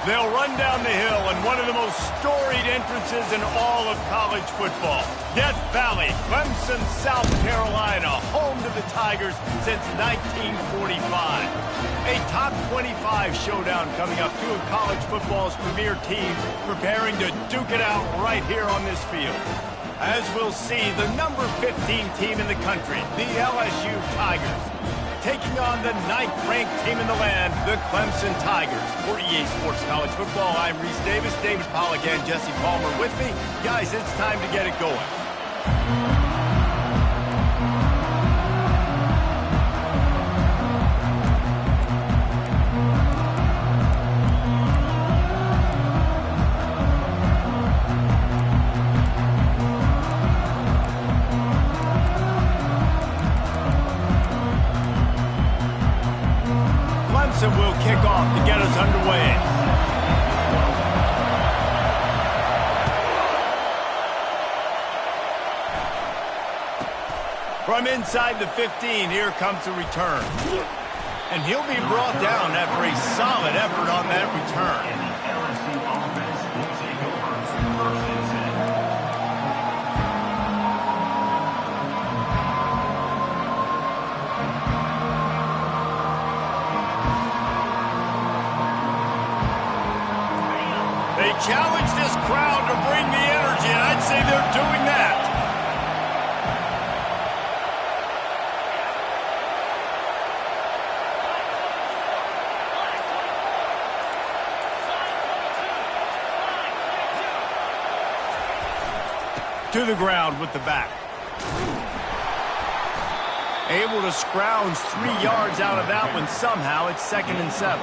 They'll run down the hill in one of the most storied entrances in all of college football. Death Valley, Clemson, South Carolina, home to the Tigers since 1945. A top 25 showdown coming up. Two of college football's premier teams preparing to duke it out right here on this field. As we'll see, the number 15 team in the country, the LSU Tigers, taking on the 9th-ranked team in the land, the Clemson Tigers. For EA Sports College Football, I'm Reese Davis, David Pollack, and Jesse Palmer with me. Guys, it's time to get it going. Will kick off to get us underway. From inside the 15, here comes the return. And he'll be brought down after a solid effort on that return. Challenge this crowd to bring the energy, and I'd say they're doing that. To the ground with the back. Able to scrounge 3 yards out of that one somehow. It's 2nd and 7.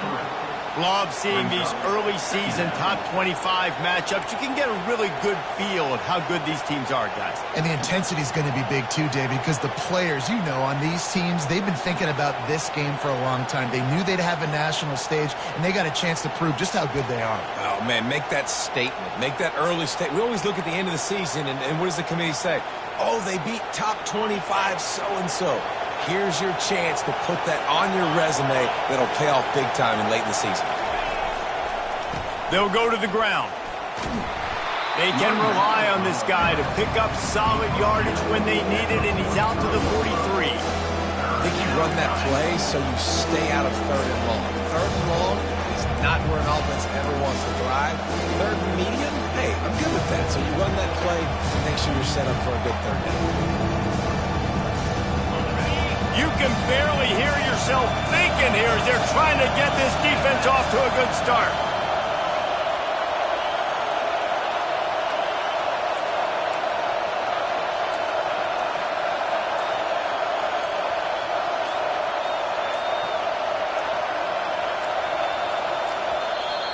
Love seeing these early season top 25 matchups. You can get a really good feel of how good these teams are, guys. And the intensity is going to be big too, David, because the players, you know, on these teams, they've been thinking about this game for a long time. They knew they'd have a national stage, and they got a chance to prove just how good they are. Oh, man, make that statement. Make that early statement. We always look at the end of the season, and what does the committee say? Oh, they beat top 25 so-and-so. Here's your chance to put that on your resume that'll pay off big time in late in the season. They'll go to the ground. They can rely on this guy to pick up solid yardage when they need it, and he's out to the 43. I think you run that play so you stay out of 3rd and long. 3rd and long is not where an offense ever wants to thrive. 3rd and medium, hey, I'm good with that. So you run that play to make sure you're set up for a big 3rd down. You can barely hear yourself thinking here as they're trying to get this defense off to a good start.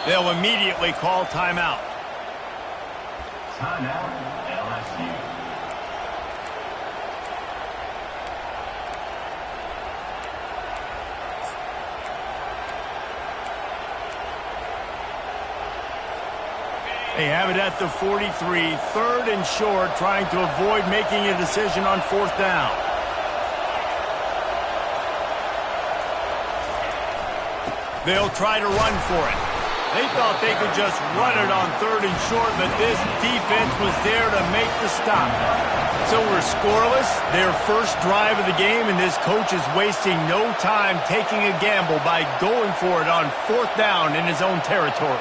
They'll immediately call timeout. Timeout, LSU. They have it at the 43, 3rd and short, trying to avoid making a decision on 4th down. They'll try to run for it. They thought they could just run it on 3rd and short, but this defense was there to make the stop. So we're scoreless, their first drive of the game, and this coach is wasting no time taking a gamble by going for it on 4th down in his own territory.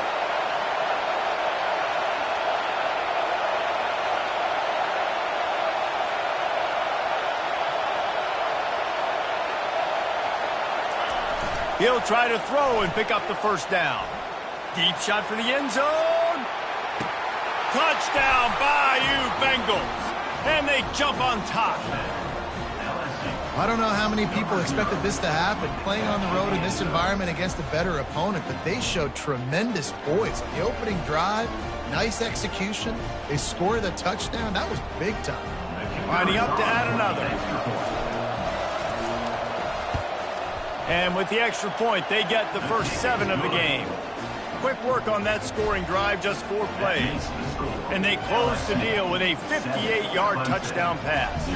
He'll try to throw and pick up the 1st down. Deep shot for the end zone. Touchdown, Bayou Bengals. And they jump on top. I don't know how many people expected this to happen, playing on the road in this environment against a better opponent, but they showed tremendous poise. The opening drive, nice execution. They scored a touchdown. That was big time. Lining up to add another. And with the extra point, they get the first 7 of the game. Quick work on that scoring drive, just 4 plays. And they close the deal with a 58-yard touchdown pass.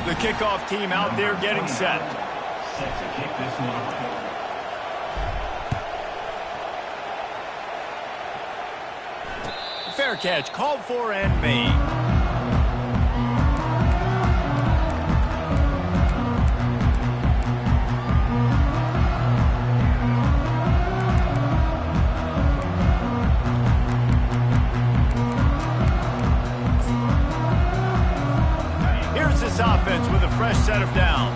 The kickoff team out there getting set. Set to kick this one off. Fair catch called for and made. Here's this offense with a fresh set of downs.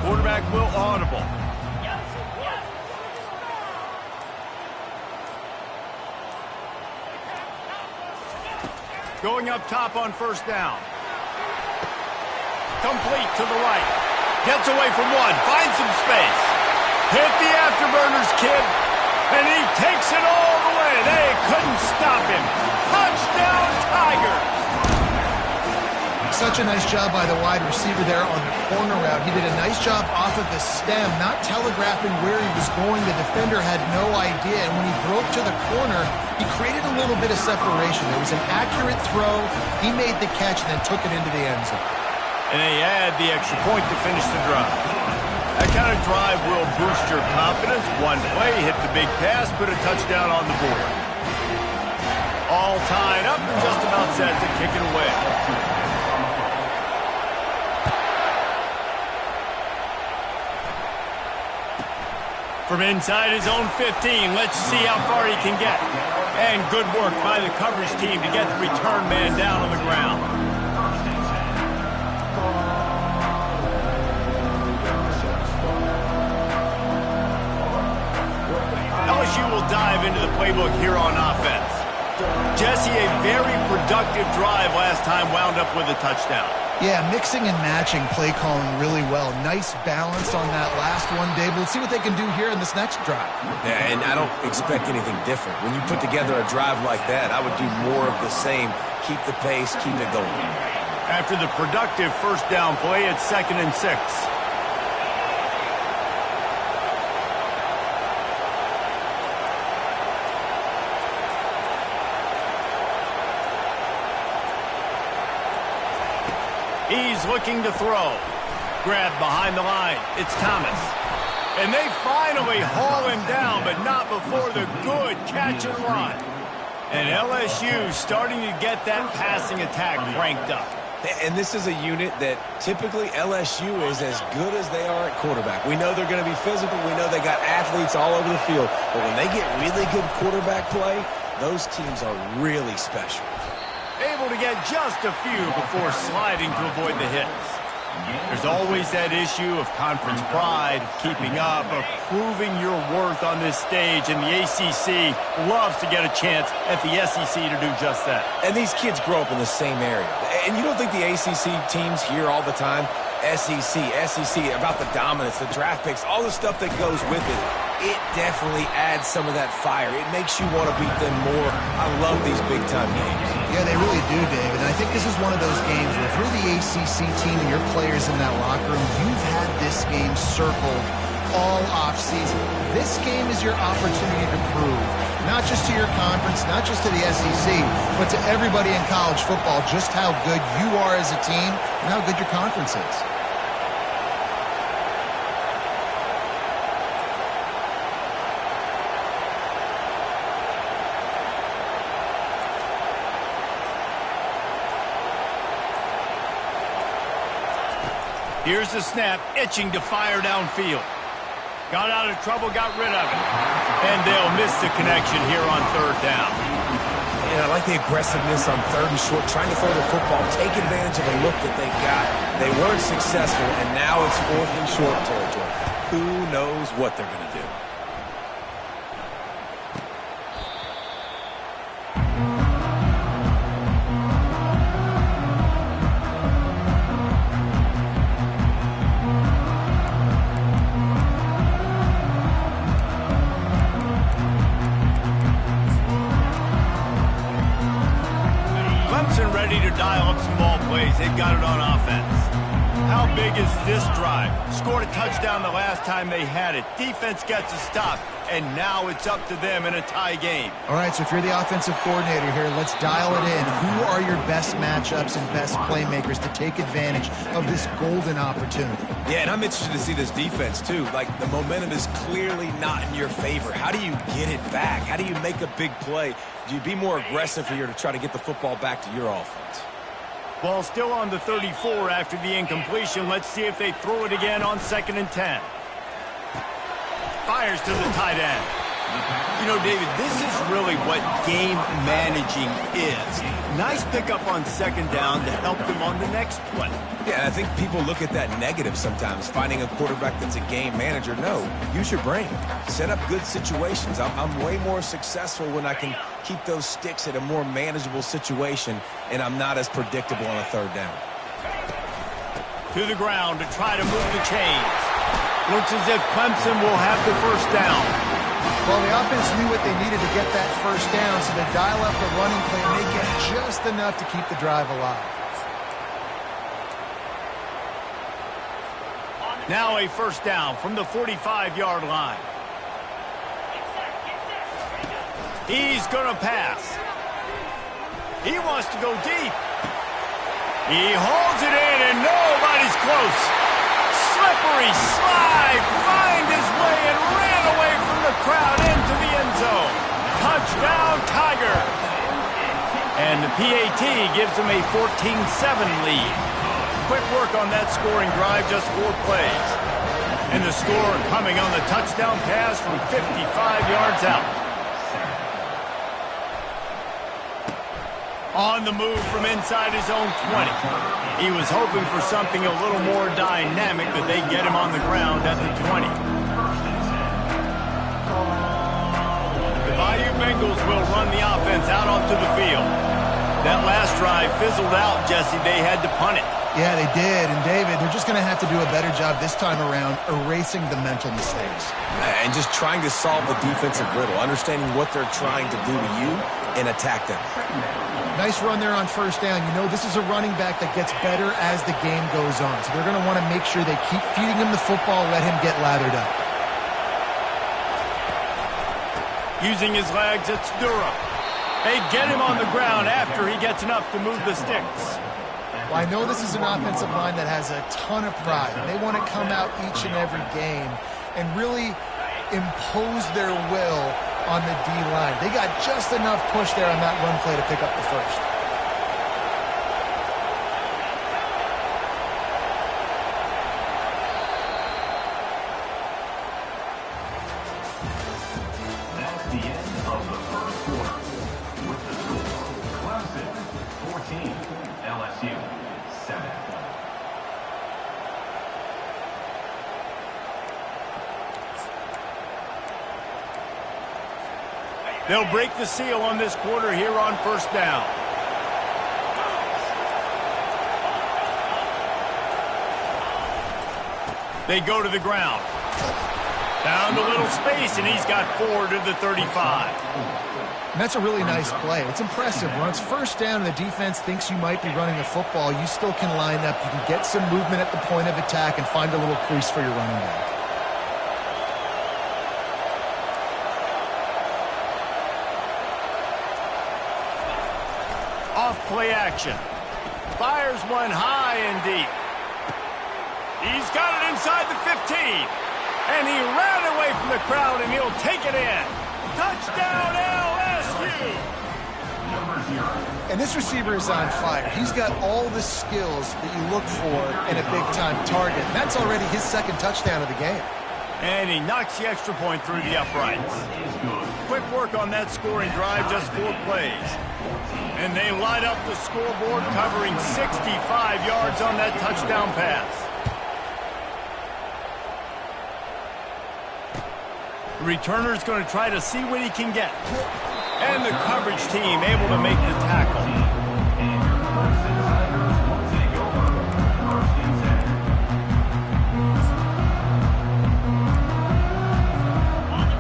Quarterback will audible. Going up top on first down. Complete to the right. Gets away from one. Finds some space. Hit the afterburners, kid. And he takes it all the way. They couldn't stop him. Touchdown, Tiger. Such a nice job by the wide receiver there on the corner route. He did a nice job off of the stem, not telegraphing where he was going. The defender had no idea, and when he broke to the corner, he created a little bit of separation. There was an accurate throw. He made the catch and then took it into the end zone. And they add the extra point to finish the drive. That kind of drive will boost your confidence. One play, hit the big pass, put a touchdown on the board. All tied up and just about set to kick it away. From inside his own 15, let's see how far he can get. And good work by the coverage team to get the return man down on the ground. LSU will dive into the playbook here on offense. Jesse, a very productive drive last time, wound up with a touchdown. Yeah, mixing and matching play calling really well. Nice balance on that last one, Dave. Let's see what they can do here in this next drive. Yeah, and I don't expect anything different. When you put together a drive like that, I would do more of the same. Keep the pace, keep it going. After the productive first down play, it's 2nd and 6. He's looking to throw. Grabbed behind the line. It's Thomas. And they finally haul him down, but not before the good catch and run. And LSU starting to get that passing attack cranked up. And this is a unit that typically LSU is as good as they are at quarterback. We know they're going to be physical. We know they got athletes all over the field. But when they get really good quarterback play, those teams are really special. Able to get just a few before sliding to avoid the hits. There's always that issue of conference pride, keeping up, of proving your worth on this stage, and the ACC loves to get a chance at the SEC to do just that. And these kids grow up in the same area. And you don't think the ACC teams hear all the time, SEC, about the dominance, the draft picks, all the stuff that goes with it. It definitely adds some of that fire. It makes you want to beat them more. I love these big-time games. Yeah, they really do, Dave. And I think this is one of those games where if you're the ACC team and your players in that locker room, you've had this game circled all offseason. This game is your opportunity to prove, not just to your conference, not just to the SEC, but to everybody in college football, just how good you are as a team and how good your conference is. Here's the snap, itching to fire downfield. Got out of trouble, got rid of it. And they'll miss the connection here on 3rd down. And I like the aggressiveness on 3rd and short, trying to throw the football, take advantage of a look that they got. They weren't successful, and now it's 4th and short territory. Who knows what they're going to do? Ready to dial up some ball plays. They've got it on offense. How big is this drive. Scored a touchdown the last time they had it. Defense gets a stop, and now it's up to them in a tie game. All right, so if you're the offensive coordinator here, let's dial it in. Who are your best matchups and best playmakers to take advantage of this golden opportunity? Yeah, and I'm interested to see this defense, too. Like, the momentum is clearly not in your favor. How do you get it back? How do you make a big play? Do you be more aggressive here to try to get the football back to your offense? Ball still on the 34 after the incompletion. Let's see if they throw it again on 2nd and 10. Fires to the tight end. You know, David, this is really what game managing is. Nice pickup on 2nd down to help them on the next play. Yeah, and I think people look at that negative sometimes, finding a quarterback that's a game manager. No, use your brain. Set up good situations. I'm way more successful when I can keep those sticks at a more manageable situation, and I'm not as predictable on a 3rd down. To the ground to try to move the chains. Looks as if Clemson will have the 1st down. Well, the offense knew what they needed to get that 1st down, so they dial up the running play and they get just enough to keep the drive alive. Now a 1st down from the 45-yard line. He's going to pass. He wants to go deep. He holds it in, and nobody's close. Slippery slide, find his way, and ran away from the crowd into the end zone. Touchdown, Tiger. And the PAT gives them a 14-7 lead. Quick work on that scoring drive, just 4 plays. And the score coming on the touchdown pass from 55 yards out. On the move from inside his own 20. He was hoping for something a little more dynamic, but they get him on the ground at the 20. The Bayou Bengals will run the offense out onto the field. That last drive fizzled out, Jesse. They had to punt it. Yeah, they did. And, David, they're just going to have to do a better job this time around erasing the mental mistakes. And just trying to solve the defensive riddle, understanding what they're trying to do to you and attack them. Nice run there on 1st down. You know, this is a running back that gets better as the game goes on. So they're going to want to make sure they keep feeding him the football, let him get lathered up. Using his legs, it's Durham. They get him on the ground after he gets enough to move the sticks. Well, I know this is an offensive line that has a ton of pride. They want to come out each and every game and really impose their will on the D-line. They got just enough push there on that run play to pick up the 1st. That's the end of the 1st quarter. With the score, Clemson 14, LSU 7. They'll break the seal on this quarter here on 1st down. They go to the ground. Found a little space, and he's got 4 to the 35. And that's a really nice play. It's impressive. When it's 1st down and the defense thinks you might be running the football, you still can line up. You can get some movement at the point of attack and find a little crease for your running back. Play action. Fires one high and deep. He's got it inside the 15. And he ran away from the crowd, and he'll take it in. Touchdown, LSU! And this receiver is on fire. He's got all the skills that you look for in a big-time target. And that's already his 2nd touchdown of the game. And he knocks the extra point through the uprights. Quick work on that scoring drive, just 4 plays. And they light up the scoreboard, covering 65 yards on that touchdown pass. The returner's going to try to see what he can get. And the coverage team able to make the tackle.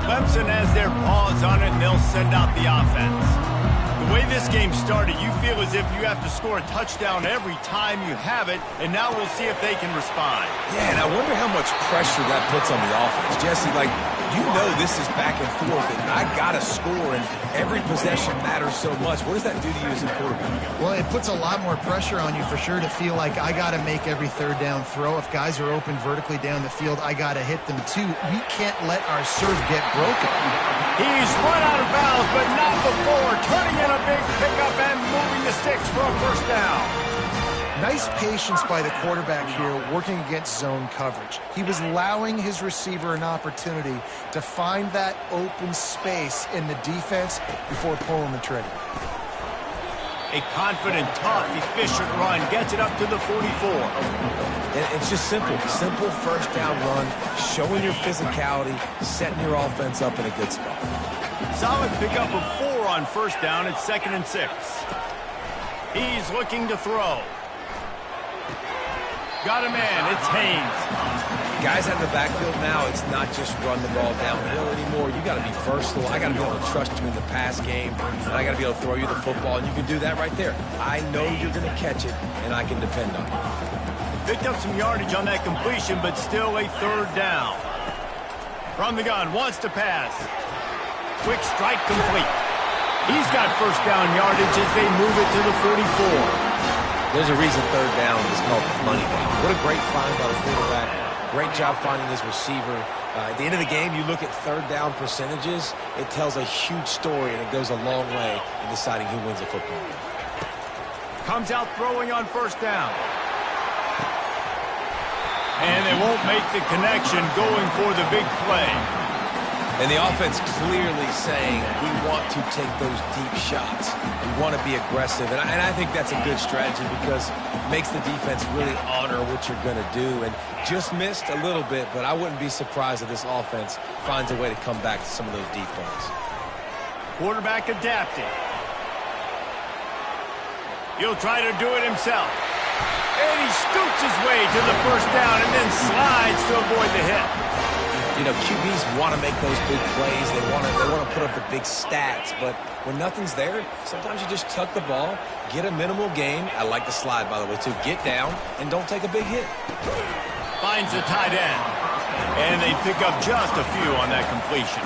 Clemson has their paws on it, and they'll send out the offense. The The way this game started, you feel as if you have to score a touchdown every time you have it, and now we'll see if they can respond. Yeah, and I wonder how much pressure that puts on the offense. Jesse, like, you know this is back and forth, and I got to score, and every possession matters so much. What does that do to you as a quarterback? Well, it puts a lot more pressure on you for sure to feel like I got to make every third down throw. If guys are open vertically down the field, I got to hit them too. We can't let our serve get broken. He's run out of bounds, but not before. Turning in a big pickup and moving the sticks for a first down. Nice patience by the quarterback here working against zone coverage. He was allowing his receiver an opportunity to find that open space in the defense before pulling the trigger. A confident, tough, efficient run gets it up to the 44. And it's just simple. Simple first down run, showing your physicality, setting your offense up in a good spot. Solid pickup of 4 on first down at 2nd and 6. He's looking to throw. Got a man. It's Haynes. Guys out in the backfield now, it's not just run the ball downhill anymore. You got to be versatile. I got to be able to trust you in the pass game, and I got to be able to throw you the football, and you can do that right there. I know you're going to catch it, and I can depend on it. Picked up some yardage on that completion, but still a third down. From the gun, wants to pass. Quick strike complete. He's got first down yardage as they move it to the 44. There's a reason third down is called the money down. What a great find by the quarterback. Great job finding his receiver. At the end of the game, you look at third down percentages. It tells a huge story, and it goes a long way in deciding who wins a football game. Comes out throwing on first down. And they won't make the connection going for the big play. And the offense clearly saying, we want to take those deep shots. We want to be aggressive. And I think that's a good strategy because it makes the defense really honor what you're going to do. And just missed a little bit, but I wouldn't be surprised if this offense finds a way to come back to some of those deep balls. Quarterback adapting. He'll try to do it himself. And he scoots his way to the first down and then slides to avoid the hit. You know, QBs want to make those big plays. They want to put up the big stats. But when nothing's there, sometimes you just tuck the ball, get a minimal gain. I like the slide, by the way, too. Get down and don't take a big hit. Finds the tight end. And they pick up just a few on that completion.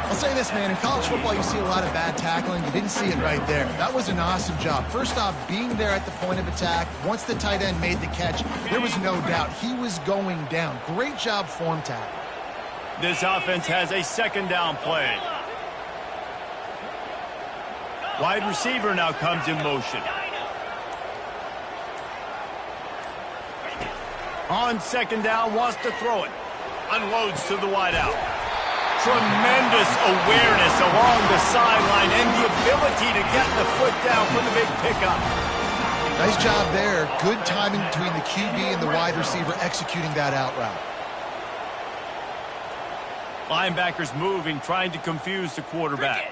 I'll say this, man. In college football, you see a lot of bad tackling. You didn't see it right there. That was an awesome job. First off, being there at the point of attack. Once the tight end made the catch, there was no doubt he was going down. Great job form tackle. This offense has a second down play. Wide receiver now comes in motion. On second down, wants to throw it. Unloads to the wideout. Tremendous awareness along the sideline and the ability to get the foot down for the big pickup. Nice job there. Good timing between the QB and the wide receiver executing that out route. Linebackers moving, trying to confuse the quarterback.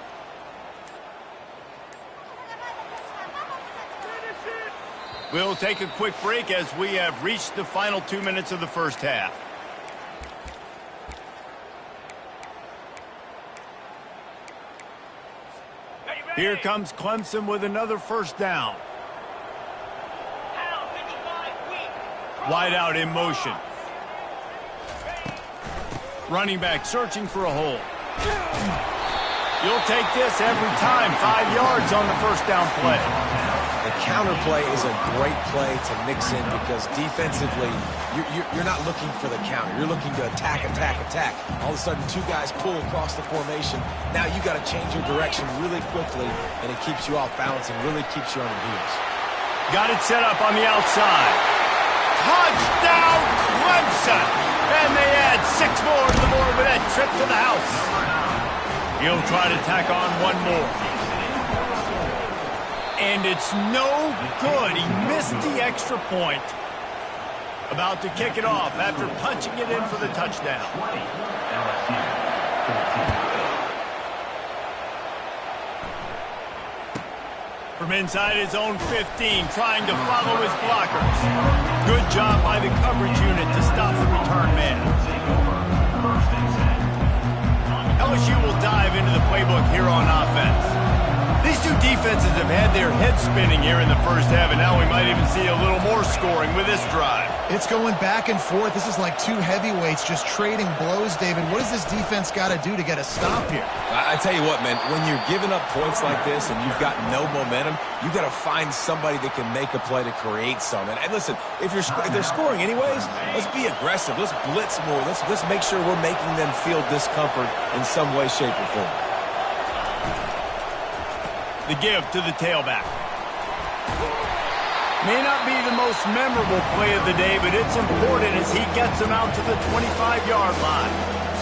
We'll take a quick break as we have reached the final 2 minutes of the first half. Here comes Clemson with another first down. Wide out in motion. Running back searching for a hole. You'll take this every time. 5 yards on the first down play. The counter play is a great play to mix in because defensively, you're not looking for the counter. You're looking to attack, attack, attack. All of a sudden, 2 guys pull across the formation. Now you got to change your direction really quickly, and it keeps you off balance and really keeps you on your heels. Got it set up on the outside. Touchdown, Clemson! And they add 6 more to the board with that trip to the house. He'll try to tack on 1 more. And it's no good. He missed the extra point. About to kick it off after punching it in for the touchdown. From inside his own 15, trying to follow his blockers. Good job by the coverage unit to stop the return man. LSU will dive into the playbook here on offense. These two defenses have had their heads spinning here in the first half, and now we might even see a little more scoring with this drive. It's going back and forth. This is like two heavyweights just trading blows, David. What does this defense got to do to get a stop here? I tell you what, man, when you're giving up points like this and you've got no momentum, you got to find somebody that can make a play to create some. And listen, if they're scoring anyways, let's be aggressive. Let's blitz more. Let's make sure we're making them feel discomfort in some way, shape, or form. The give to the tailback. May not be the most memorable play of the day, but it's important as he gets them out to the 25-yard line.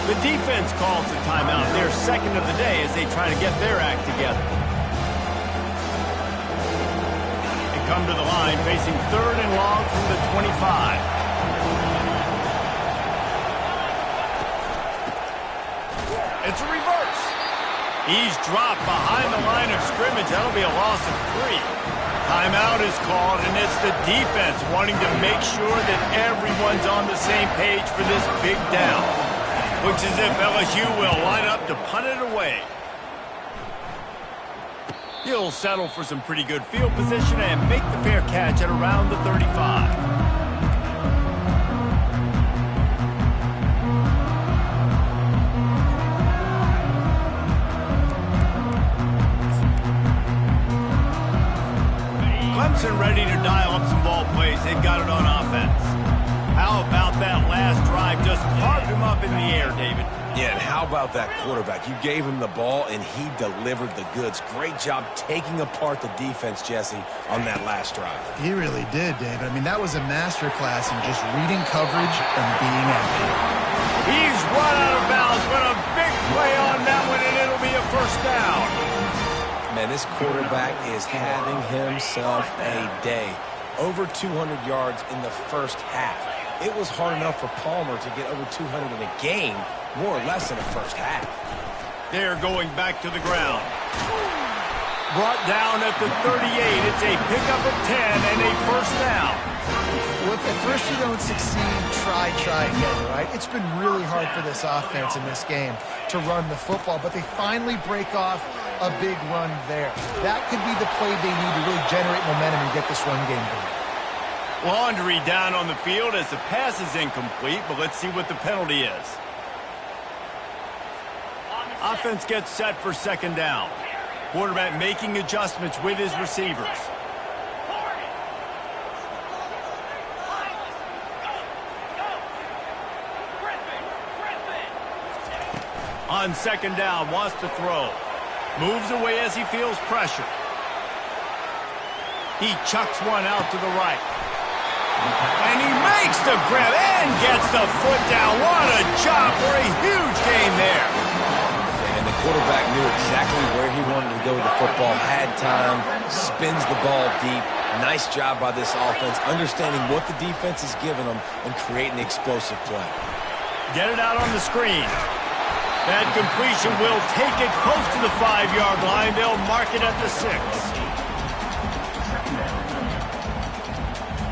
The defense calls the timeout, their second of the day, as they try to get their act together. They come to the line facing 3rd and long from the 25. It's a reverse. He's dropped behind the line of scrimmage. That'll be a loss of 3. Timeout is called, and it's the defense wanting to make sure that everyone's on the same page for this big down. Looks as if LSU will line up to punt it away. He'll settle for some pretty good field position and make the fair catch at around the 35. Clemson ready to dial up some ball plays. They've got it on offense. How about that last drive? Just carved him up in the air, David. Yeah, and how about that quarterback? You gave him the ball, and he delivered the goods. Great job taking apart the defense, Jesse, on that last drive. He really did, David. I mean, that was a masterclass in just reading coverage and being accurate. He's run out of bounds, but a big play on that one, and it'll be a first down. Man, this quarterback is having himself a day. Over 200 yards in the first half. It was hard enough for Palmer to get over 200 in a game, more or less in the first half. They're going back to the ground. Brought down at the 38. It's a pickup of 10 and a first down. Well, if at first you don't succeed, try again, right? It's been really hard for this offense in this game to run the football, but they finally break off a big run there. That could be the play they need to really generate momentum and get this run game going. Laundry down on the field as the pass is incomplete, but let's see what the penalty is. Offense gets set for second down. Quarterback making adjustments with his receivers. On second down, wants to throw. Moves away as he feels pressure. He chucks one out to the right. And he makes the grab and gets the foot down. What a job for a huge gain there. And the quarterback knew exactly where he wanted to go with the football, had time, spins the ball deep. Nice job by this offense, understanding what the defense is giving them and creating the explosive play. Get it out on the screen. That completion will take it close to the 5-yard line. They'll mark it at the 6.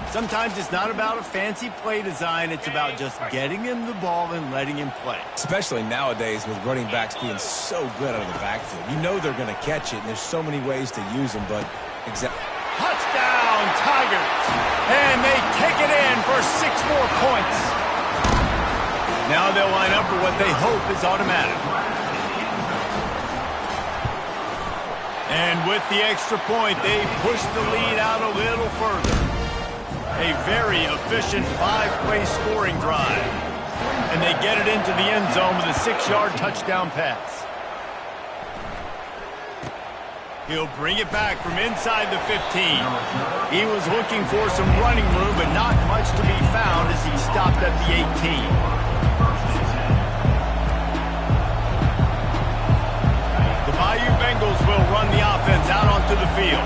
Sometimes it's not about a fancy play design. It's about just getting him the ball and letting him play. Especially nowadays with running backs being so good out of the backfield. You know they're going to catch it, and there's so many ways to use them, but touchdown, Tigers! And they take it in for 6 more points. Now they'll line up for what they hope is automatic. And with the extra point, they push the lead out a little further. A very efficient 5-play scoring drive. And they get it into the end zone with a 6-yard touchdown pass. He'll bring it back from inside the 15. He was looking for some running room, but not much to be found as he stopped at the 18. Bayou Bengals will run the offense out onto the field.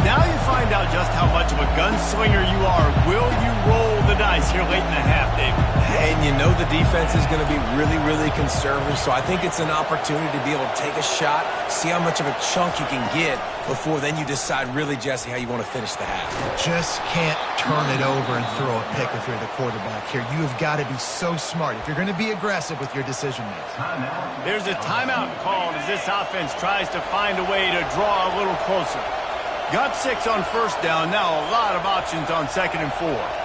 Now you find out just how much of a gunslinger you are. Will you roll the dice here late in the half, David? And you know the defense is going to be really, really conservative, so I think it's an opportunity to be able to take a shot, see how much of a chunk you can get before then you decide really, Jesse, how you want to finish the half. Just can't turn it over and throw a pick if you're the quarterback here. You have got to be so smart if you're going to be aggressive with your decision-making. There's a timeout called as this offense tries to find a way to draw a little closer. Got 6 on first down, now a lot of options on 2nd and 4.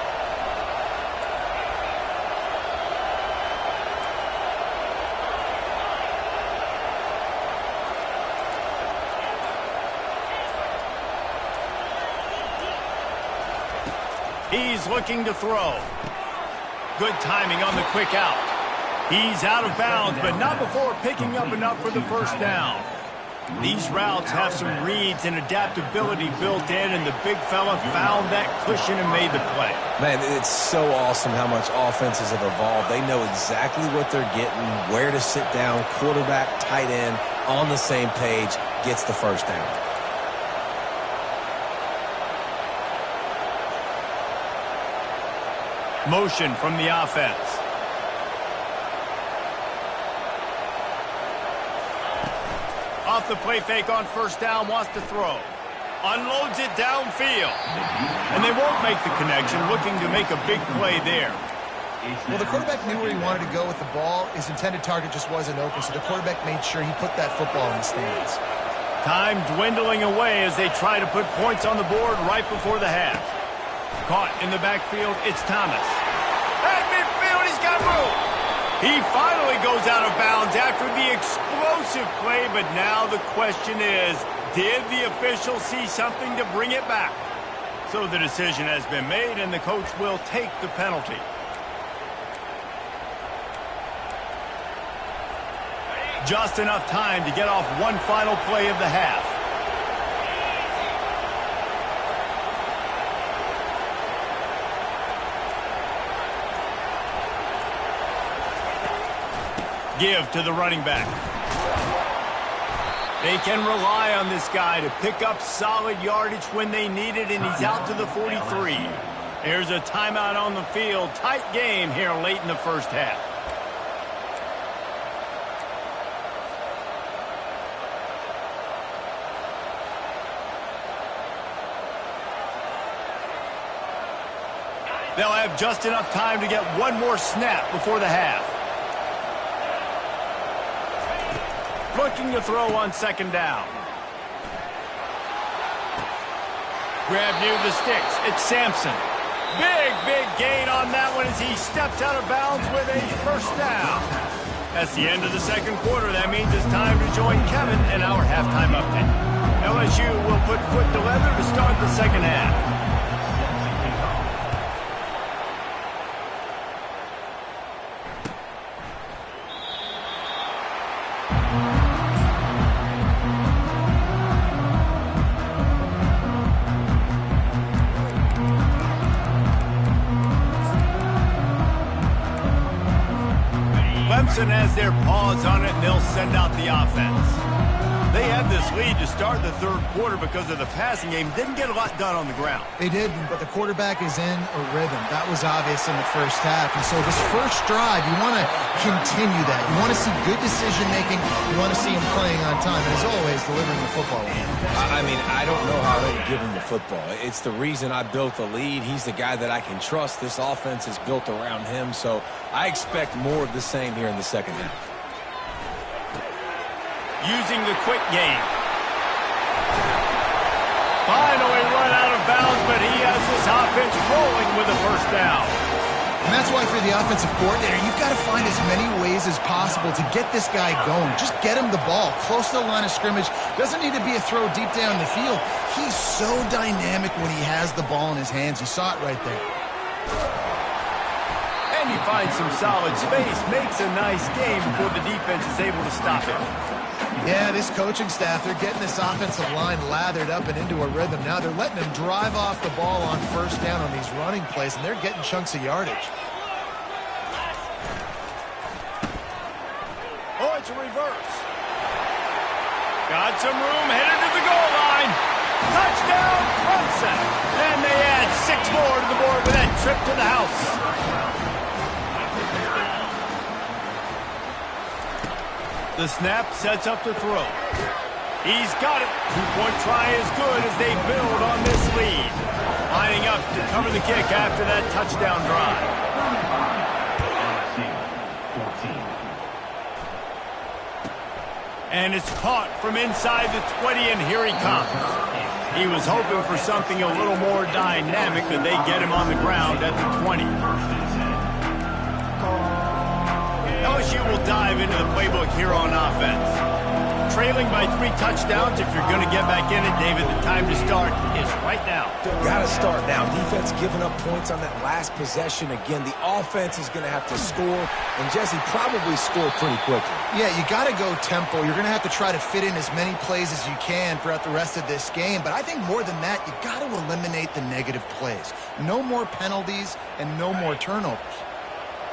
He's looking to throw. Good timing on the quick out. He's out of bounds, but not before picking up enough for the first down. These routes have some reads and adaptability built in, and the big fella found that cushion and made the play. Man, it's so awesome how much offenses have evolved. They know exactly what they're getting, where to sit down, quarterback, tight end, on the same page, gets the first down. Motion from the offense. Off the play fake on first down, wants to throw. Unloads it downfield. And they won't make the connection, looking to make a big play there. Well, the quarterback knew where he wanted to go with the ball. His intended target just wasn't open, so the quarterback made sure he put that football in the stands. Time dwindling away as they try to put points on the board right before the half. Caught in the backfield, it's Thomas. At midfield, he's got room. He finally goes out of bounds after the explosive play, but now the question is, did the official see something to bring it back? So the decision has been made, and the coach will take the penalty. Just enough time to get off one final play of the half. Give to the running back. They can rely on this guy to pick up solid yardage when they need it, and he's out to the 43. There's a timeout on the field. Tight game here late in the first half. They'll have just enough time to get one more snap before the half. Looking to throw on second down. Grab near the sticks. It's Sampson. Big gain on that one as he steps out of bounds with a first down. That's the end of the second quarter. That means it's time to join Kevin in our halftime update. LSU will put foot to leather to start the second half. Clemson has their paws on it, and they'll send out the offense. They had this lead to start the third quarter because of the passing game. Didn't get a lot done on the ground. They did, but the quarterback is in a rhythm. That was obvious in the first half. And so this first drive, you want to continue that. You want to see good decision-making. You want to see him playing on time. And as always, delivering the football. I mean, I don't know how they give him the football. It's the reason I built the lead. He's the guy that I can trust. This offense is built around him, so I expect more of the same here in the second half. Using the quick game. Finally run out of bounds, but he has this offense rolling with a first down. And that's why for the offensive coordinator, you've got to find as many ways as possible to get this guy going. Just get him the ball close to the line of scrimmage. Doesn't need to be a throw deep down the field. He's so dynamic when he has the ball in his hands. You saw it right there. And he finds some solid space, makes a nice game before the defense is able to stop him. Yeah, this coaching staff, they're getting this offensive line lathered up and into a rhythm. Now they're letting him drive off the ball on first down on these running plays, and they're getting chunks of yardage. Oh, it's a reverse. Got some room, headed to the goal line. Touchdown, Clemson. And they add 6 more to the board with that trip to the house. The snap sets up the throw. He's got it. Two-point try is good as they build on this lead. Lining up to cover the kick after that touchdown drive. And it's caught from inside the 20, and here he comes. He was hoping for something a little more dynamic, but they get him on the ground at the 20. LSU will dive into the playbook here on offense. Trailing by 3 touchdowns, if you're going to get back in it, David, the time to start is right now. Got to start now. Defense giving up points on that last possession. Again, the offense is going to have to score, and Jesse probably score pretty quickly. Yeah, you got to go tempo. You're going to have to try to fit in as many plays as you can throughout the rest of this game. But I think more than that, you got to eliminate the negative plays. No more penalties and no more turnovers.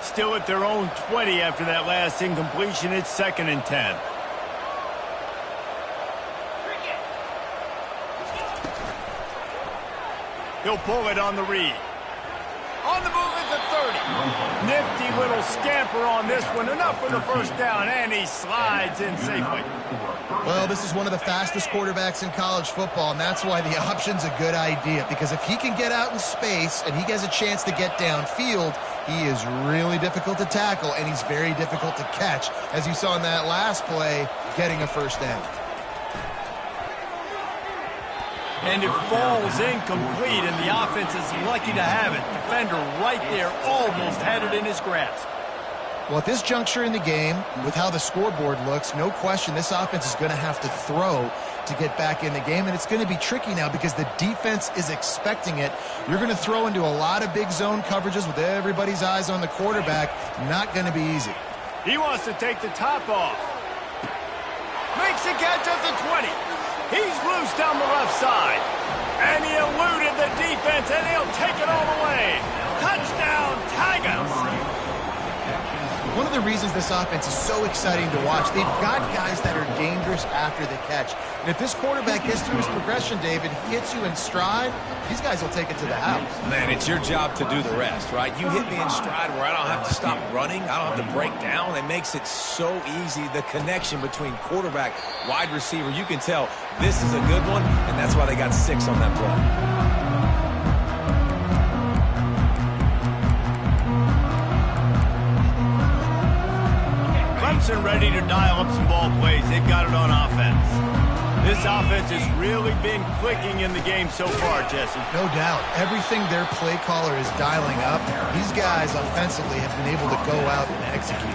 Still at their own 20 after that last incompletion. It's 2nd and 10. He'll pull it on the read. On the move at the 30. Nifty little scamper on this one. Enough for the first down, and he slides in safely. Well, this is one of the fastest quarterbacks in college football, and that's why the option's a good idea. Because if he can get out in space and he has a chance to get downfield, he is really difficult to tackle, and he's very difficult to catch. As you saw in that last play, getting a first down. And it falls incomplete, and the offense is lucky to have it. Defender right there almost had it in his grasp. Well, at this juncture in the game, with how the scoreboard looks, no question this offense is going to have to throw to get back in the game, and it's going to be tricky now because the defense is expecting it. You're going to throw into a lot of big zone coverages with everybody's eyes on the quarterback. Not going to be easy. He wants to take the top off. Makes a catch at the 20. He's loose down the left side. And he eluded the defense, and he'll take it all the way. Touchdown, Tigers! One of the reasons this offense is so exciting to watch, they've got guys that are dangerous after the catch. And if this quarterback gets through his progression, David, hits you in stride, these guys will take it to the house. Man, it's your job to do the rest, right? You hit me in stride where I don't have to stop running. I don't have to break down. It makes it so easy. The connection between quarterback, wide receiver, you can tell this is a good one, and that's why they got 6 on that play. Clemson ready to dial up some ball plays. They've got it on offense. This offense has really been clicking in the game so far, Jesse. No doubt. Everything their play caller is dialing up, these guys offensively have been able to go out and execute.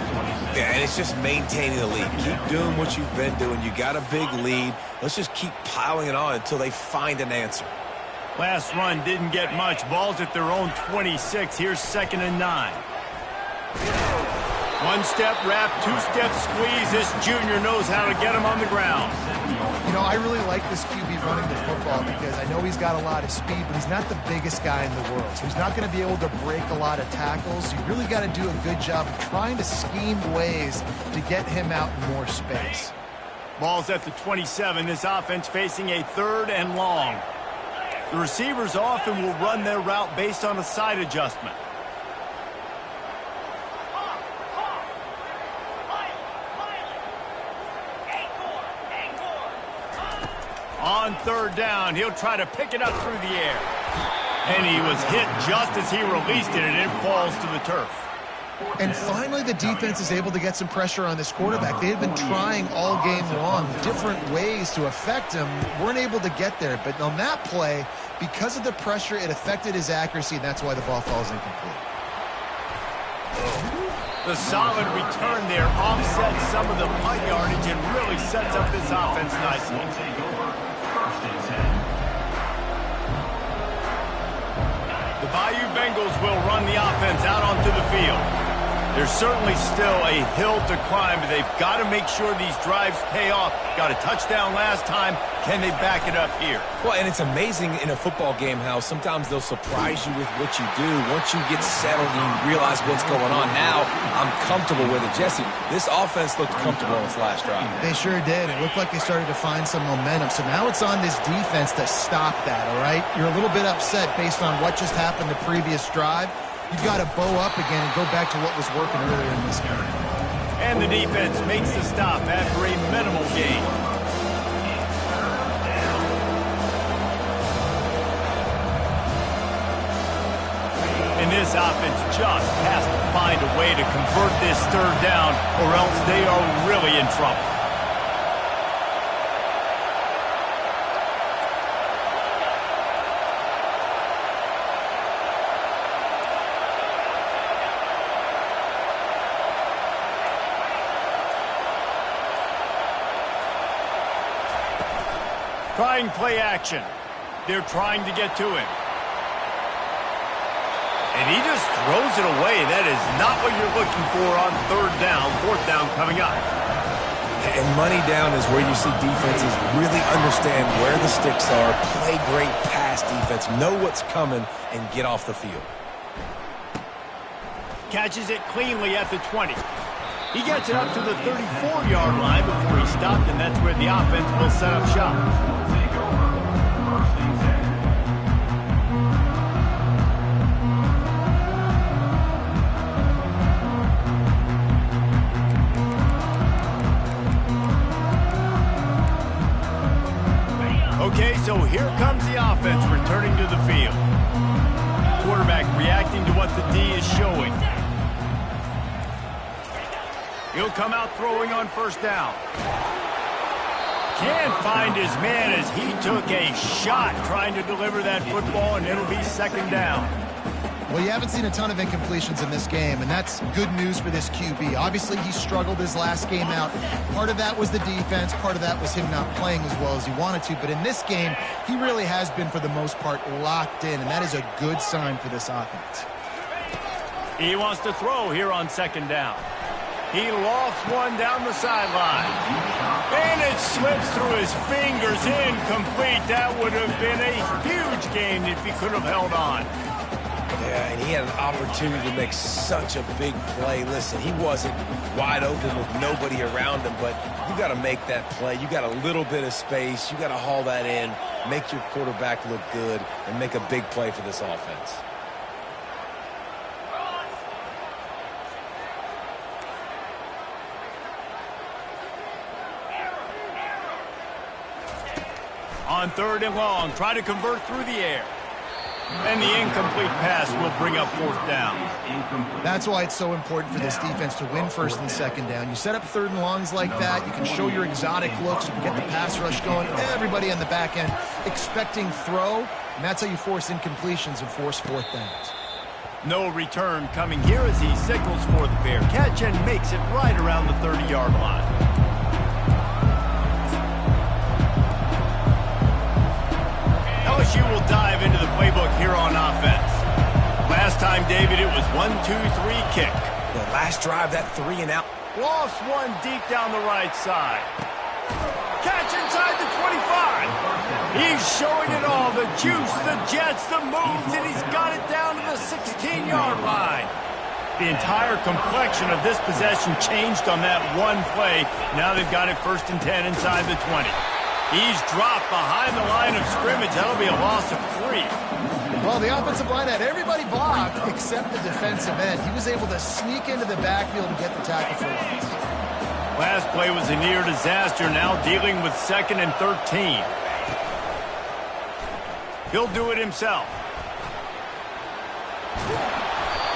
Yeah, and it's just maintaining the lead. Keep doing what you've been doing. You got a big lead. Let's just keep piling it on until they find an answer. Last run didn't get much. Ball's at their own 26. Here's 2nd and 9. One-step wrap, two-step squeeze. This junior knows how to get him on the ground. You know, I really like this QB running the football because I know he's got a lot of speed, but he's not the biggest guy in the world. So he's not going to be able to break a lot of tackles. You really got to do a good job of trying to scheme ways to get him out in more space. Ball's at the 27. This offense facing a 3rd and long. The receivers often will run their route based on a side adjustment. On 3rd down, he'll try to pick it up through the air. And he was hit just as he released it, and it falls to the turf. And finally, the defense is able to get some pressure on this quarterback. They had been trying all game long different ways to affect him. Weren't able to get there. But on that play, because of the pressure, it affected his accuracy, and that's why the ball falls incomplete. The solid return there offsets some of the punt yardage and really sets up this offense nicely. The Bayou Bengals will run the offense out onto the field. There's certainly still a hill to climb, but they've got to make sure these drives pay off. Got a touchdown last time. Can they back it up here? Well, and it's amazing in a football game how sometimes they'll surprise you with what you do. Once you get settled and you realize what's going on, now I'm comfortable with it. Jesse, this offense looked comfortable in its last drive. They sure did. It looked like they started to find some momentum. So now it's on this defense to stop that, all right? You're a little bit upset based on what just happened the previous drive. You've got to bow up again and go back to what was working earlier in this game. And the defense makes the stop after a minimal gain. And this offense just has to find a way to convert this third down, or else they are really in trouble. Trying play action. They're trying to get to him. And he just throws it away. That is not what you're looking for on third down. Fourth down coming up. And money down is where you see defenses really understand where the sticks are, play great pass defense, know what's coming, and get off the field. Catches it cleanly at the 20. He gets it up to the 34-yard line before he stopped, and that's where the offense will set up shop. Take over. First and 10. Okay, so here comes the offense returning to the field. Quarterback reacting to what the D is showing. He'll come out throwing on first down. Can't find his man as he took a shot trying to deliver that football, and it'll be second down. Well, you haven't seen a ton of incompletions in this game, and that's good news for this QB. Obviously, he struggled his last game out. Part of that was the defense. Part of that was him not playing as well as he wanted to. But in this game, he really has been, for the most part, locked in, and that is a good sign for this offense. He wants to throw here on second down. He lofts one down the sideline. And it slips through his fingers, incomplete. That would have been a huge gain if he could have held on. Yeah, and he had an opportunity to make such a big play. Listen, he wasn't wide open with nobody around him, but you got to make that play. You got a little bit of space. You got to haul that in, make your quarterback look good, and make a big play for this offense. On third and long, try to convert through the air. And the incomplete pass will bring up fourth down. That's why it's so important for this defense to win first and second down. You set up third and longs like that, you can show your exotic looks, you can get the pass rush going, everybody on the back end expecting throw, and that's how you force incompletions and force fourth downs. No return coming here as he signals for the fair catch and makes it right around the 30-yard line. LSU will dive into the playbook here on offense. Last time, David, it was 1-2-3 kick. The last drive, that 3 and out. Lost one deep down the right side. Catch inside the 25. He's showing it all. The juice, the jets, the moves, and he's got it down to the 16-yard line. The entire complexion of this possession changed on that one play. Now they've got it first and 10 inside the 20. He's dropped behind the line of scrimmage. That'll be a loss of 3. Well, the offensive line had everybody blocked except the defensive end. He was able to sneak into the backfield and get the tackle for loss. Last play was a near disaster. Now dealing with second and 13. He'll do it himself.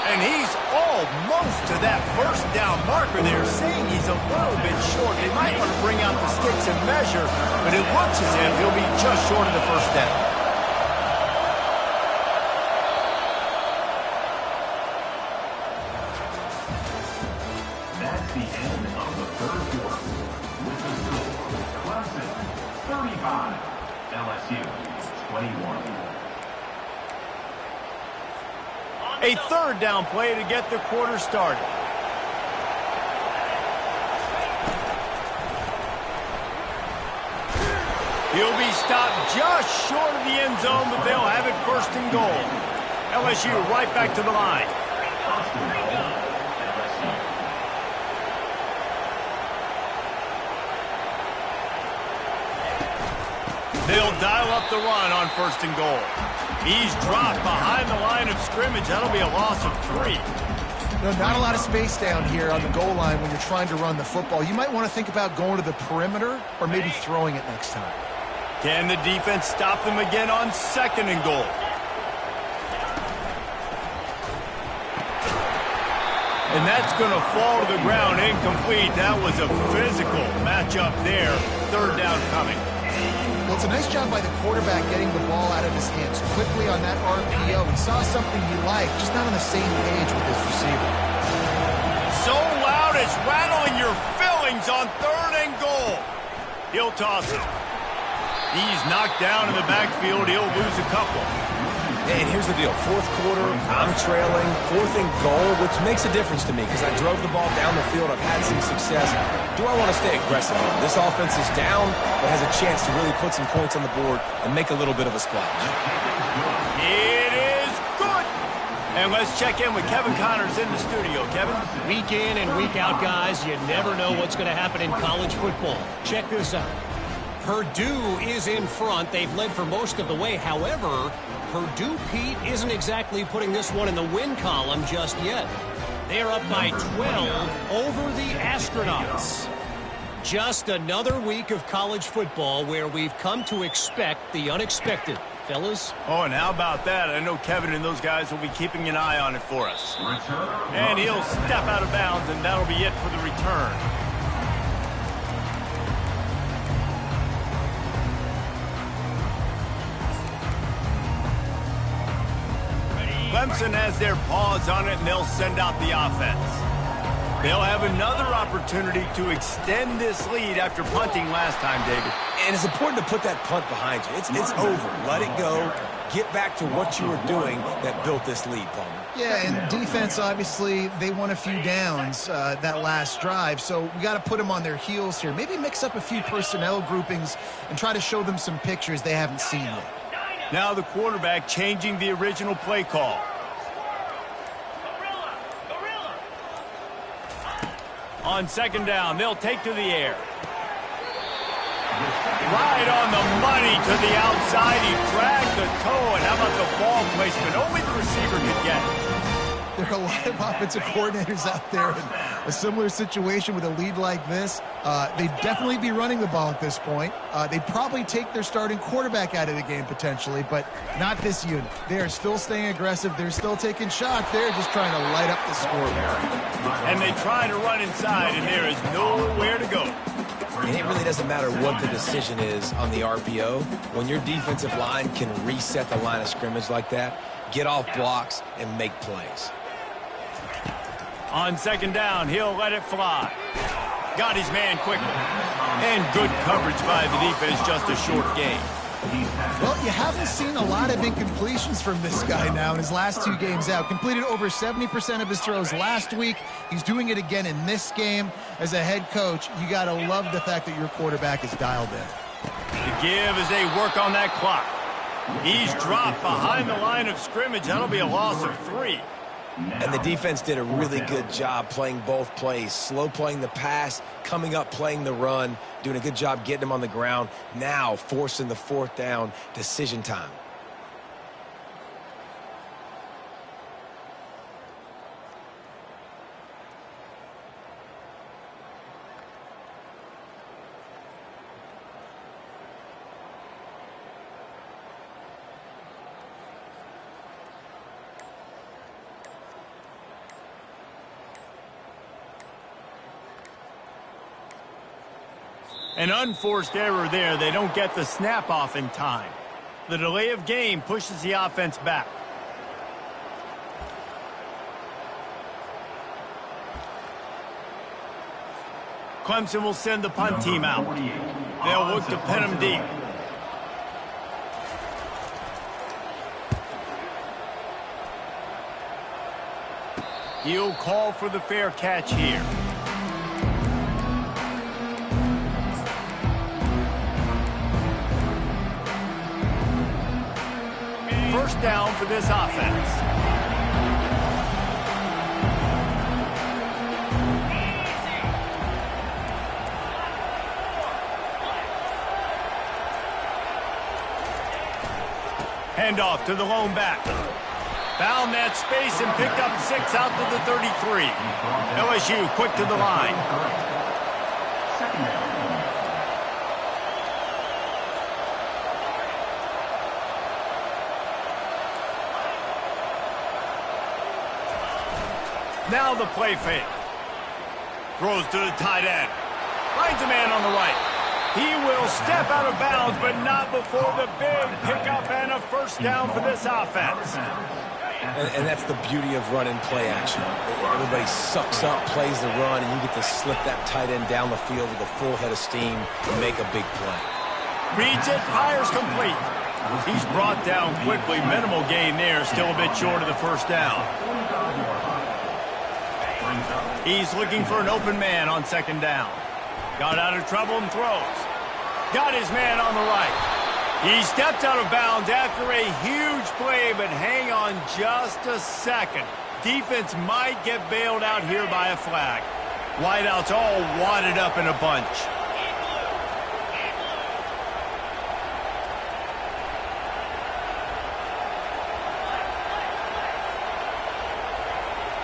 And he's almost to that first down marker there, saying he's a little bit short. They might want to bring out the sticks and measure, but it looks as if he'll be just short of the first down. That's the end of the third quarter. With the score, Clemson 35, LSU 21. A third down play to get the quarter started. He'll be stopped just short of the end zone, but they'll have it first and goal. LSU right back to the line. They'll dial up the run on first and goal. He's dropped behind the line of scrimmage. That'll be a loss of 3. No, not a lot of space down here on the goal line when you're trying to run the football. You might want to think about going to the perimeter or maybe throwing it next time. Can the defense stop them again on 2nd and goal? And that's going to fall to the ground incomplete. That was a physical matchup there. 3rd down coming. Well, it's a nice job by the quarterback getting the ball out of his hands quickly on that RPO. He saw something he liked, just not on the same page with his receiver. So loud it's rattling your fillings on 3rd and goal. He'll toss it. He's knocked down in the backfield. He'll lose a couple. And here's the deal. 4th quarter, I'm trailing. 4th and goal, which makes a difference to me because I drove the ball down the field. I've had some success. Do I want to stay aggressive? This offense is down, but has a chance to really put some points on the board and make a little bit of a splash. It is good. And let's check in with Kevin Connors in the studio. Kevin? Week in and week out, guys, you never know what's going to happen in college football. Check this out. Purdue is in front. They've led for most of the way. However, Purdue, Pete, isn't exactly putting this one in the win column just yet. They're up by 12 over the Astronauts. Just another week of college football where we've come to expect the unexpected. Fellas? Oh, and how about that? I know Kevin and those guys will be keeping an eye on it for us. And he'll step out of bounds, and that'll be it for the return. Clemson has their paws on it, and they'll send out the offense. They'll have another opportunity to extend this lead after punting last time, David. And it's important to put that punt behind you. It's over. Let it go. Get back to what you were doing that built this lead, Palmer. Yeah, and defense, obviously, they won a few downs that last drive, so we got to put them on their heels here. Maybe mix up a few personnel groupings and try to show them some pictures they haven't seen yet. Now the quarterback changing the original play call. On 2nd down, they'll take to the air. Right on the money to the outside. He dragged the toe, and how about the ball placement? Only the receiver could get it. There are a lot of offensive coordinators out there in a similar situation with a lead like this. They'd definitely be running the ball at this point. They'd probably take their starting quarterback out of the game potentially, but not this unit. They are still staying aggressive. They're still taking shots. They're just trying to light up the scoreboard. And they try to run inside, and there is nowhere to go. And it really doesn't matter what the decision is on the RPO. When your defensive line can reset the line of scrimmage like that, get off blocks and make plays. On 2nd down, he'll let it fly. Got his man quickly. And good coverage by the defense, just a short game. Well, you haven't seen a lot of incompletions from this guy now in his last 2 games out. Completed over 70% of his throws last week. He's doing it again in this game. As a head coach, you got to love the fact that your quarterback is dialed in. The give as they work on that clock. He's dropped behind the line of scrimmage. That'll be a loss of 3. And the defense did a really good job playing both plays. Slow playing the pass, coming up playing the run, doing a good job getting him on the ground. Now forcing the 4th down, decision time. An unforced error there. They don't get the snap off in time. The delay of game pushes the offense back. Clemson will send the punt team out. They'll look to pin him deep. He'll call for the fair catch here. First down for this offense. Handoff to the lone back. Found that space and picked up 6 out to the 33. LSU quick to the line. Second down. Now the play fake. Throws to the tight end. Finds a man on the right. He will step out of bounds, but not before the big pickup and a first down for this offense. And that's the beauty of running play action. Everybody sucks up, plays the run, and you get to slip that tight end down the field with a full head of steam and make a big play. Reads it, fires complete. He's brought down quickly. Minimal gain there, still a bit short of the first down. He's looking for an open man on second down. Got out of trouble and throws. Got his man on the right. He stepped out of bounds after a huge play, but hang on just a second. Defense might get bailed out here by a flag. Wideouts all wadded up in a bunch.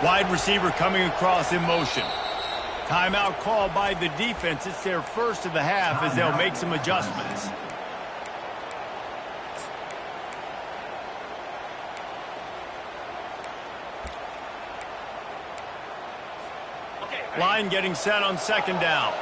Wide receiver coming across in motion. Timeout called by the defense. It's their first of the half as they'll make some adjustments. Line getting set on second down.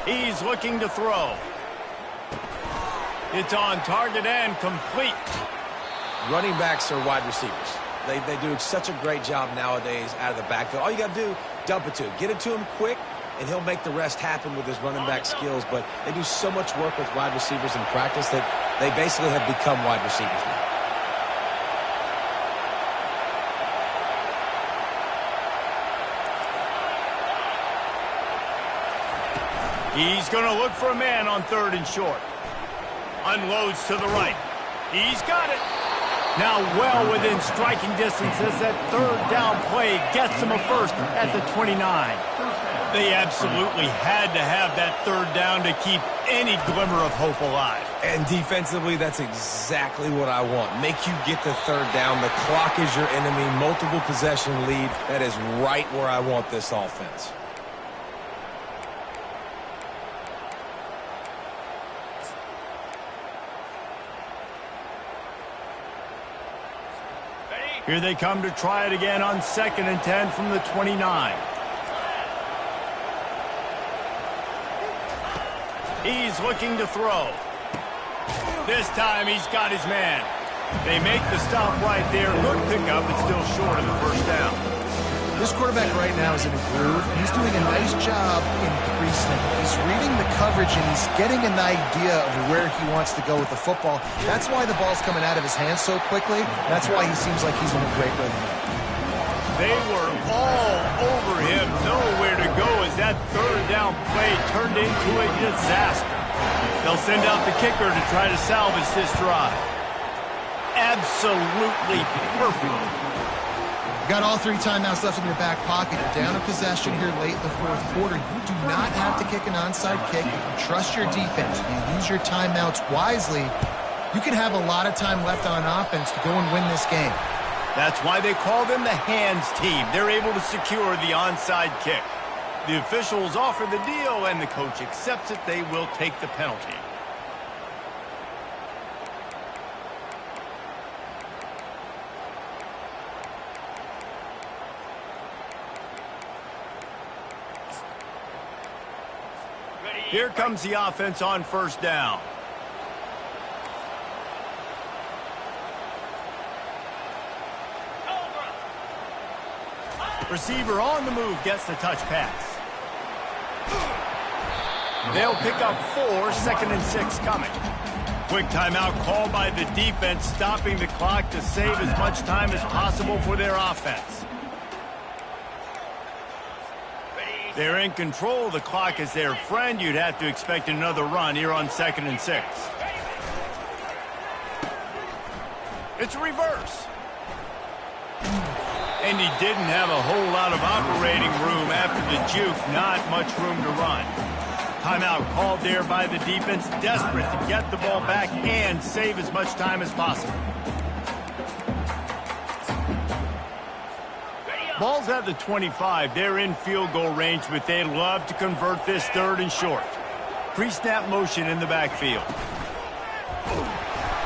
He's looking to throw. It's on target and complete. Running backs are wide receivers. They do such a great job nowadays out of the backfield. All you got to do, dump it to him. Get it to him quick, and he'll make the rest happen with his running back skills. But they do so much work with wide receivers in practice that they basically have become wide receivers now. He's going to look for a man on third and short. Unloads to the right. He's got it. Now well within striking distance as that third down play gets him a first at the 29. They absolutely had to have that third down to keep any glimmer of hope alive. And defensively, that's exactly what I want. Make you get the third down. The clock is your enemy. Multiple possession lead. That is right where I want this offense. Here they come to try it again on 2nd and 10 from the 29. He's looking to throw. This time he's got his man. They make the stop right there. Good pickup, but still short of the first down. This quarterback right now is in a groove, and he's doing a nice job in pre-snap. He's reading the coverage, and he's getting an idea of where he wants to go with the football. That's why the ball's coming out of his hands so quickly. That's why he seems like he's in a great rhythm. They were all over him, nowhere to go as that third down play turned into a disaster. They'll send out the kicker to try to salvage this drive. Absolutely perfect. Got all 3 timeouts left in your back pocket. You're down a possession here late in the 4th quarter. You do not have to kick an onside kick. You can trust your defense. You use your timeouts wisely. You can have a lot of time left on offense to go and win this game. That's why they call them the hands team. They're able to secure the onside kick. The officials offer the deal, and the coach accepts it. They will take the penalty. Here comes the offense on first down. Receiver on the move gets the touch pass. They'll pick up 4, 2nd and 6 coming. Quick timeout called by the defense, stopping the clock to save as much time as possible for their offense. They're in control. The clock is their friend. You'd have to expect another run here on 2nd and 6. It's a reverse. And he didn't have a whole lot of operating room after the juke. Not much room to run. Timeout called there by the defense, desperate to get the ball back and save as much time as possible. Ball's at the 25. They're in field goal range, but they'd love to convert this 3rd and short. Pre-snap motion in the backfield.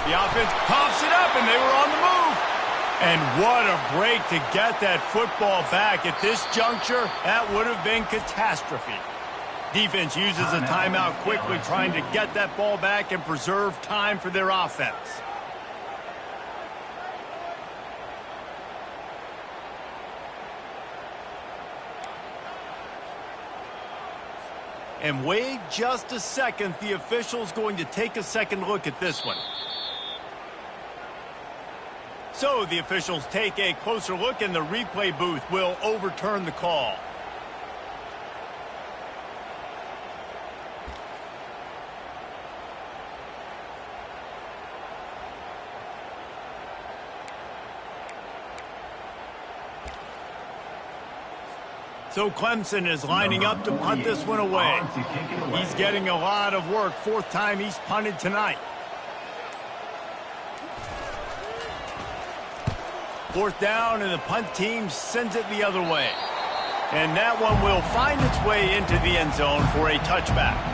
The offense pops it up, and they were on the move. And what a break to get that football back. At this juncture, that would have been catastrophe. Defense uses a timeout quickly, trying to get that ball back and preserve time for their offense. And wait just a second. The official's going to take a second look at this one. So the officials take a closer look, and the replay booth will overturn the call. So Clemson is lining up to punt this one away. He's getting a lot of work. 4th time he's punted tonight. 4th down, and the punt team sends it the other way. And that one will find its way into the end zone for a touchback.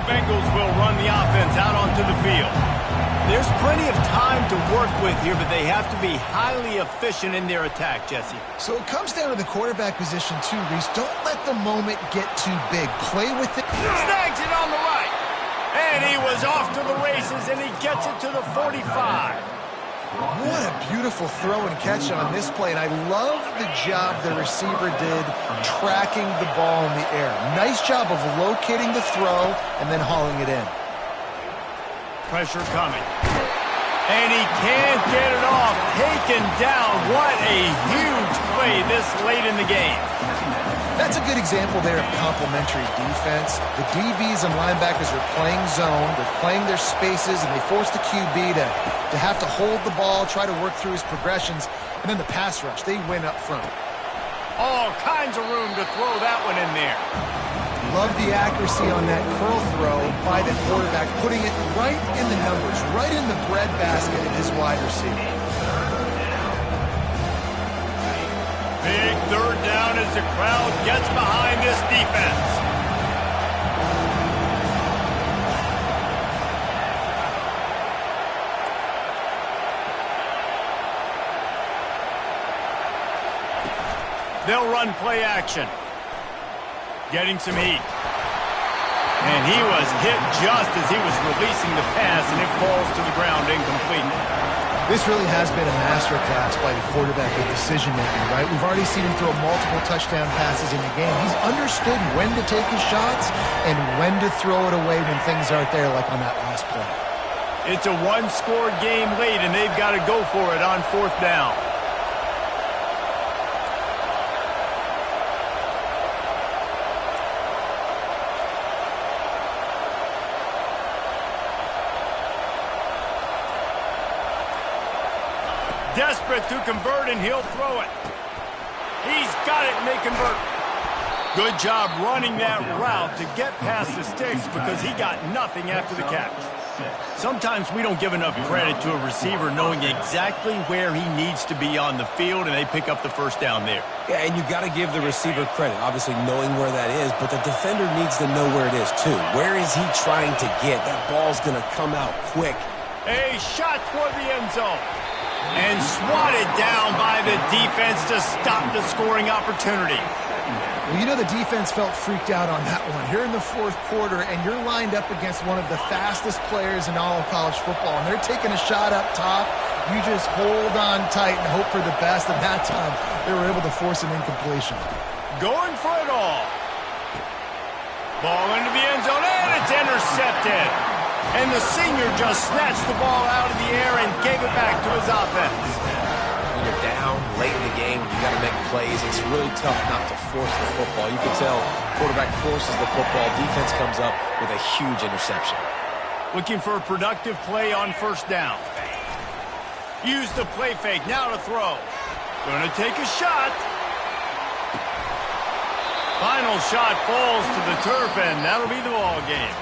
Bengals will run the offense out onto the field. There's plenty of time to work with here, but they have to be highly efficient in their attack, Jesse. So it comes down to the quarterback position too, Reese. Don't let the moment get too big. Play with it. Snags it on the right. And he was off to the races, and he gets it to the 45. What a beautiful throw and catch on this play, and I love the job the receiver did tracking the ball in the air. Nice job of locating the throw and then hauling it in. Pressure coming. And he can't get it off. Taken down. What a huge play this late in the game. That's a good example there of complementary defense. The DBs and linebackers are playing zone. They're playing their spaces, and they force the QB to have to hold the ball, try to work through his progressions, and then the pass rush. They win up front. All kinds of room to throw that one in there. Love the accuracy on that curl throw by the quarterback, putting it right in the numbers, right in the breadbasket of his wide receiver. Big 3rd down as the crowd gets behind this defense. They'll run play action. Getting some heat. And he was hit just as he was releasing the pass, and it falls to the ground incomplete. This really has been a masterclass by the quarterback with decision-making, right? We've already seen him throw multiple touchdown passes in the game. He's understood when to take his shots and when to throw it away when things aren't there, like on that last play. It's a one-score game late, and they've got to go for it on 4th down. Desperate to convert, and he'll throw it. He's got it, and they convert. Good job running that route to get past the sticks because he got nothing after the catch. Sometimes we don't give enough credit to a receiver knowing exactly where he needs to be on the field, and they pick up the 1st down there. Yeah, and you got to give the receiver credit, obviously knowing where that is, but the defender needs to know where it is too. Where is he trying to get? That ball's going to come out quick. A shot toward the end zone. And swatted down by the defense to stop the scoring opportunity. Well, you know the defense felt freaked out on that one. You're in the 4th quarter, and you're lined up against one of the fastest players in all of college football, and they're taking a shot up top. You just hold on tight and hope for the best, and that time they were able to force an incompletion. Going for it all. Ball into the end zone, and it's intercepted. And the senior just snatched the ball out of the air and gave it back to his offense. When you're down late in the game, zone. You got to make plays. It's really tough not to force the football. You can tell quarterback forces the football. Defense comes up with a huge interception. Looking for a productive play on first down. Use the play fake. Now to throw. Gonna take a shot. Final shot falls to the turf, and that'll be the ball game.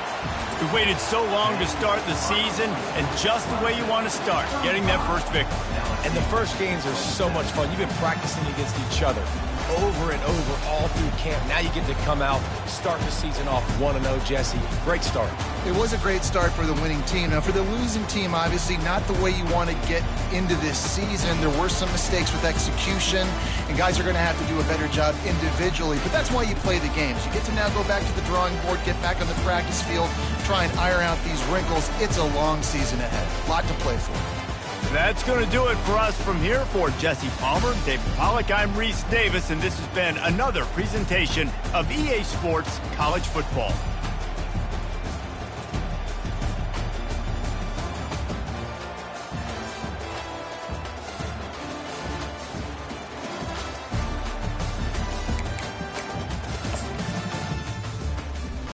We waited so long to start the season, and just the way you want to start, getting that first victory. And the first games are so much fun. You've been practicing against each other over and over all through camp. Now you get to come out, start the season off 1-0, Jesse. Great start. It was a great start for the winning team. Now, for the losing team, obviously not the way you want to get into this season. There were some mistakes with execution, and guys are going to have to do a better job individually. But that's why you play the games. You get to now go back to the drawing board, get back on the practice field, try and iron out these wrinkles. It's a long season ahead. A lot to play for. That's going to do it for us from here. For Jesse Palmer, David Pollack, I'm Reese Davis, and this has been another presentation of EA Sports College Football.